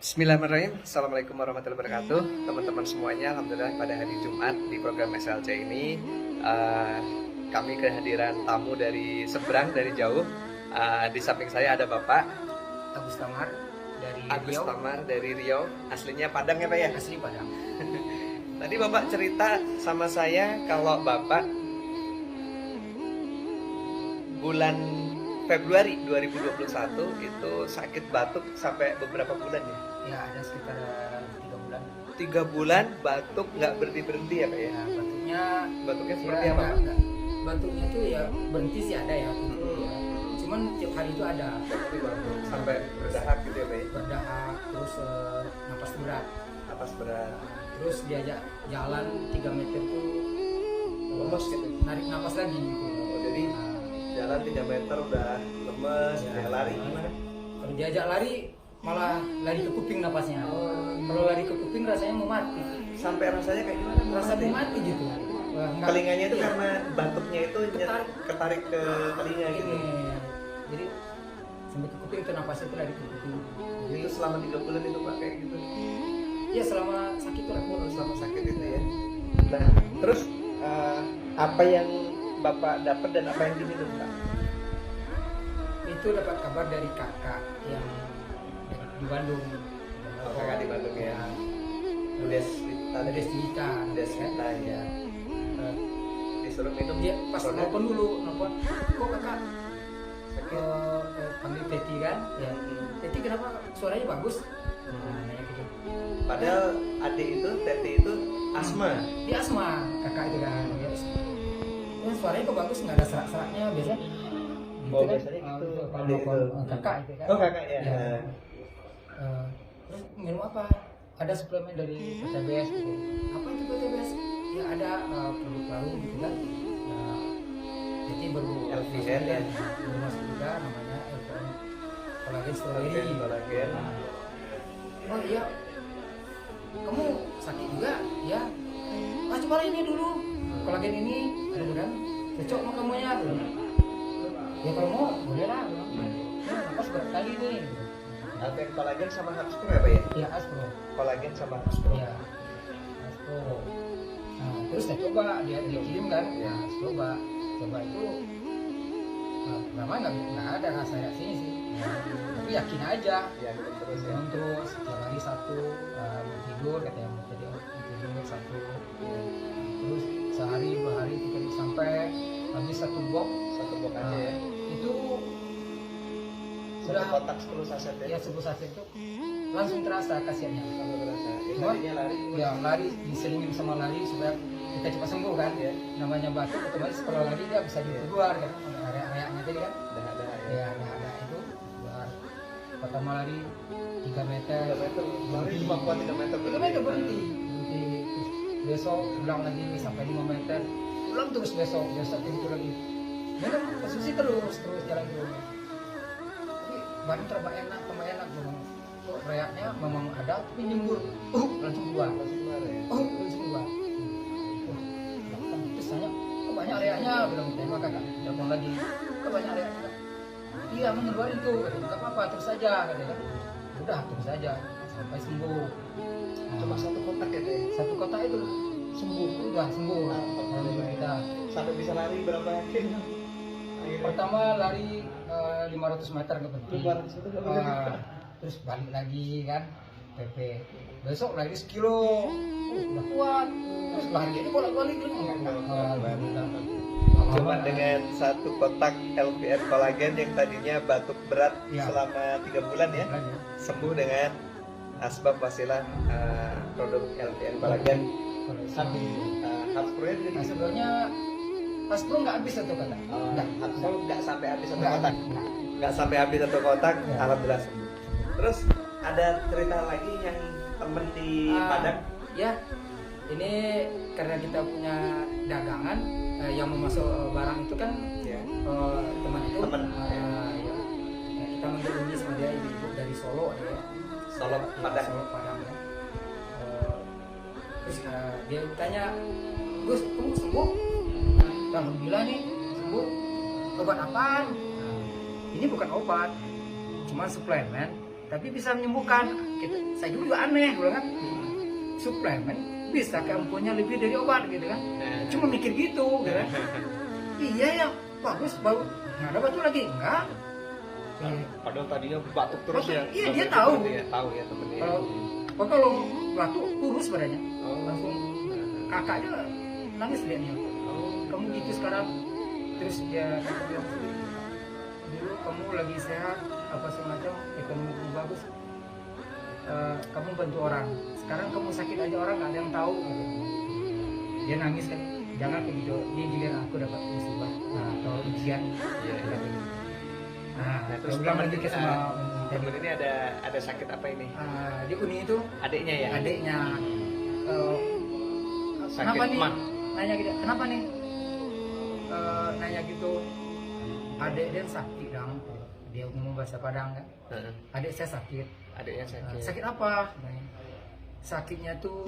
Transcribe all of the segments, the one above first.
Bismillahirrahmanirrahim. Assalamualaikum warahmatullahi wabarakatuh. Teman-teman semuanya, alhamdulillah pada hari Jumat di program SLC ini kami kehadiran tamu dari seberang, dari jauh. Di samping saya ada Bapak Agus Tamar dari dari Riau. Aslinya Padang ya Pak ya? Asli Padang. Tadi Bapak cerita sama saya kalau Bapak bulan Februari 2021 itu sakit batuk sampai beberapa bulan ya? Ya ada sekitar 3 bulan. 3 bulan batuk nggak berhenti ya Pak ya? Nah, Batuknya ya, seperti apa Pak? batuknya tuh ya berhenti sih ada ya. Ya. Cuman tiap hari itu ada. Seperti batuk sampai berdahak gitu ya Pak ya? Berdahak, terus napas berat. Atas berat. Terus diajak jalan 3 meter tuh Lemes gitu? narik napas lagi gitu. Oh, jadi jalan 3 meter udah lemes, Ya. kayak lari gimana? Kalau diajak lari malah lari ke kuping napasnya. Kalau lari ke kuping rasanya mau mati. Sampai rasanya kayak gimana? Rasa mau mati gitu. Wah, nggak- Telinganya itu iya. karena batuknya itu ketarik ke telinga gitu. Ini jadi sampai ke kuping itu napasnya itu lari ke kuping. Jadi Itu selama 3 bulan itu Pak kayak gitu? ya selama sakit itu lah. Selama sakit itu ya. Nah, terus apa yang Bapak dapat dan apa yang diminum Pak? Itu dapat kabar dari kakak yang di Bandung. Oh, kakak di Bandung ya. Deswita, Ada Deswita. Deswita ya. Disuruh minum Dia pas produk nelfon dulu, nelfon. Kok kakak sakit. panggil Teti kan? Ya. Teti kenapa suaranya bagus? Nah, nanya gitu. Padahal adik itu, Teti itu asma. Dia asma kakak itu kan. Dia asma. Ya, suaranya kok bagus, nggak ada serak-seraknya biasanya. Oh, kan? biasanya gitu. Kalau Adik nelfon itu. kakak itu kan. Oh, kakak ya. Ya. Terus minum apa? Ada suplemen dari PTBS gitu. Apa itu PTBS? Ya ada produk baru gitu kan. Jadi baru LVN ya. baru masuk juga namanya LVN kolagen strawberry. Kolagen. Oh iya, kamu sakit juga? Ya. Coba ini dulu. Kolagen ini mudah-mudahan cocok sama kamu ya. Ya kalau mau boleh lah. Nafas berat kali nih. LVN kolagen sama Hapspro ya Pak ya? Ya aspro. Kolagen sama Hapspro. Ya. Aspro. Nah, terus saya coba dia kirim kan. Ya, coba itu memang nggak ada rasa reaksinya sih. Tapi yakin aja. Ya, terus ya. Minum terus setiap hari satu, mau tidur katanya mau tidur satu, terus sehari 2 hari 3 hari sampai habis satu box. Satu box aja ya. Itu Sudah sudah kotak 10 saset ya. ya 10 saset itu langsung terasa khasiatnya. Kalau terasa. Ya, Cuma, tadinya lari. ya lari diselingin sama lari supaya kita cepat sembuh kan. Ya. Namanya batuk otomatis kalau lari dia bisa keluar kan, area-areanya tadi kan. Udah ada ya. Ya ada itu keluar. Pertama lari 3 meter. 3 meter. Lari cuma kuat 3 meter. 3 meter berhenti. Terus besok ulang lagi sampai 5 meter. Ulang terus besok itu lagi. Minum konsumsi terus jalan terus. Tapi badan tambah enak memang. Kok reaknya memang ada tapi nyembur. Langsung keluar. Langsung keluar ya. Langsung keluar. Terus tanya, kok banyak reaknya? Bilang tembak kakak. Telepon lagi. Kok banyak reaknya? Iya mengeluarin tuh. Enggak apa-apa terus saja katanya. Udah terus saja sampai sembuh. Cuma satu kotak ya Teh? Satu kotak itu sembuh, udah sembuh. Alhamdulillah kita. Sampai bisa lari berapa kilo? Pertama lari 500 meter ke penting. 500 itu nggak boleh. Terus balik lagi kan PP. Besok lari sekilo. Udah kuat. Terus lari ini bolak-balik kan. Alhamdulillah. Cuma dengan satu kotak LVN kolagen yang tadinya batuk berat Ya. selama 3 bulan ya, sembuh dengan asbab wasilah produk LVN kolagen. Hapspro juga Nah gitu. sebenarnya Aspro nggak habis satu kotak. Hapspro nggak sampai habis satu Nggak. kotak. Nggak sampai habis satu kotak, Ya. alhamdulillah sembuh. Terus ada cerita lagi yang temen di Padang. Ya, ini karena kita punya dagangan yang memasuk barang itu kan Ya. teman itu. Teman. Ya, kita menghubungi sama dia ibu dari Solo ya. Solo Padang. Solo Padang ya. Terus dia tanya, Gus, kamu sembuh? Alhamdulillah nih sembuh. Obat apaan? Ini bukan obat, cuma suplemen, tapi bisa menyembuhkan. saya juga aneh bilang kan, suplemen bisa keampuhannya lebih dari obat gitu kan, cuma mikir gitu kan. Iya ya bagus, baru nggak ada batu lagi enggak. Padahal tadinya batuk terus ya. Iya dia tahu. Tahu ya temennya. Kalau batuk kurus badannya, Oh. langsung kakaknya nangis liatnya. Kamu gitu sekarang, terus dia bilang dulu kamu lagi sehat apa semacam ekonomi kamu bagus, kamu bantu orang, sekarang kamu sakit aja orang nggak ada yang tahu gitu. Dia nangis kan, jangan begitu, dia giliran aku dapat musibah atau ujian. Iya. Nah, Terus bilang lagi ke sama temen ini ada sakit apa ini? di Uni itu Adiknya ya? adiknya Sakit kenapa nih? mah. Nanya gitu, kenapa nih? Nanya gitu, adik dia sakit dong, dia ngomong bahasa Padang kan, adik saya sakit. Adiknya sakit. Sakit apa? Sakitnya tuh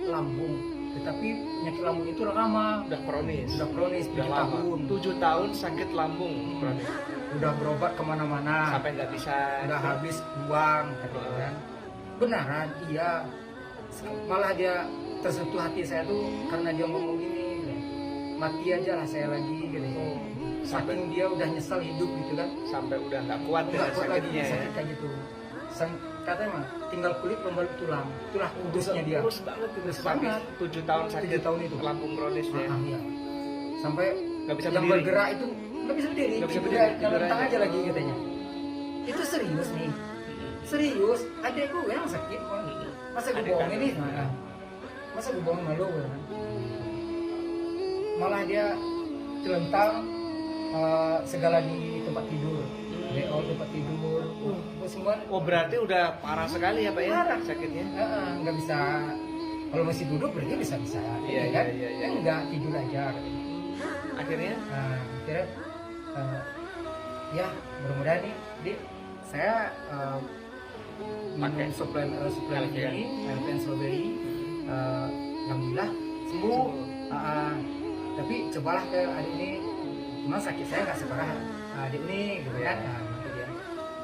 lambung, tetapi penyakit lambung itu udah lama, Udah kronis. udah kronis 7 lama. tahun, 7 tahun sakit lambung kronis. udah berobat kemana-mana, Sampai nggak bisa. udah habis uang, katanya kan. Beneran, iya. Malah dia tersentuh hati saya tuh karena dia ngomong gini, mati aja lah saya lagi gitu. Saking dia udah nyesal hidup gitu kan, Sampai udah nggak kuat nggak dengan kuat lagi sakitnya ya. sakit kayak gitu. Katanya mah tinggal kulit pembalut tulang, itulah kudusnya dia. Kurus banget itu. Kurus Sampai banget. 7 tahun sakit 7 tahun itu. lambung kronis ya. Iya. Sampai Nggak bisa yang berdiri. bergerak itu nggak bisa berdiri, Nggak bisa tidur berdiri, jalan tidur tang aja. aja lagi katanya. Itu serius nih, serius. Adekku yang sakit, masa gue Adik bohong kandung. ini? Masa gue bohong malu kan? Malah dia celentang segala di tempat tidur, BO tempat tidur, semua Oh berarti udah parah sekali ya Pak ya Parah. sakitnya? nggak bisa. Kalau masih duduk berarti bisa Iya, kan? iya, iya. Enggak, tidur aja. Akhirnya? Akhirnya ya mudah-mudahan nih saya minum suplemen LVN. ini LVN strawberry, alhamdulillah sembuh. Tapi cobalah ke adik ini, cuma sakit saya nggak separah adik ini gitu kan. Gitu dia.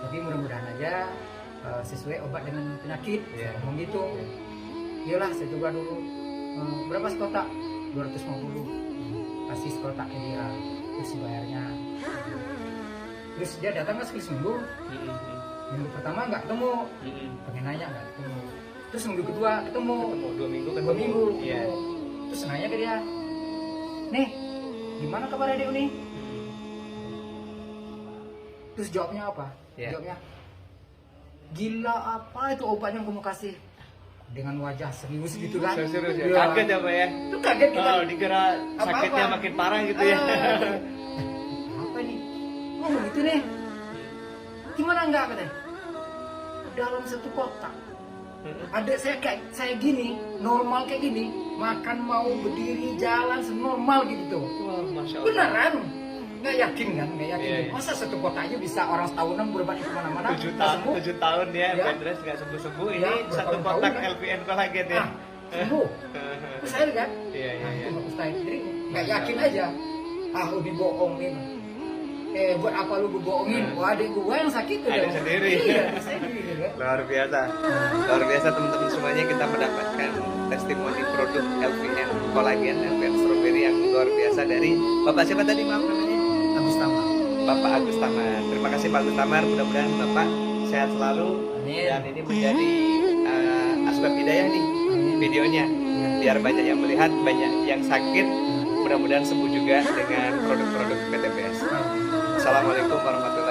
Tapi mudah-mudahan aja sesuai obat dengan penyakit. Iya. Ngomong gitu. Iyalah saya coba dulu. Berapa sekotak? 250. Kasih sekotaknya dia, terus bayarnya. Terus dia datang kan sekali seminggu. Minggu pertama nggak ketemu, pengen nanya nggak ketemu. Terus minggu kedua ketemu. Ketemu 2 minggu ketemu. 2 minggu. Iya. Terus nanya ke dia, nih gimana kabar adik nih? Terus jawabnya apa? Iya. Jawabnya, gila apa itu obat yang kamu kasih? Dengan wajah serius gitu kan? Serius ya. Iya. Kaget ya Pak ya? Itu kaget kita. Oh dikira sakitnya Apa-apa. makin parah gitu ya. Apa nih? Ngomong gitu nih. Gimana enggak katanya? Dalam satu kotak. Ada saya kayak saya gini, normal kayak gini, makan mau berdiri jalan senormal gitu tuh. Wah Masya Allah. Beneran? Nggak yakin kan? Nggak yakin. Iya, iya. Masa satu kotak aja bisa orang setahunan berobat kemana-mana? 7 nggak tahun, sembuh? 7 tahun ya, Ya. Pendres nggak sembuh-sembuh. Ya, Ini bertahun-tahun satu kotak kan. LVN kolagen ya. Sembuh. Mustahil kan? Iya, iya, Nah, iya. itu nggak mustahil. Jadi nggak yakin aja. Dibohongin. Buat apa lu bohongin? Wah, adik gua yang sakit tuh. Adik dong. sendiri. Iya, adik saya sendiri kan. Luar biasa. Luar biasa teman-teman semuanya, kita mendapatkan testimoni produk LVN kolagen, LVN strawberry yang luar biasa dari Bapak siapa tadi maaf namanya? Agus Tama. Bapak Agus Tamar. Terima kasih Pak Agus Tamar, mudah-mudahan Bapak sehat selalu. Amin. Dan ini menjadi asbab hidayah nih Amin. videonya. Biar banyak yang melihat, banyak yang sakit, mudah-mudahan sembuh juga dengan produk-produk PTPS. Assalamualaikum warahmatullahi wabarakatuh.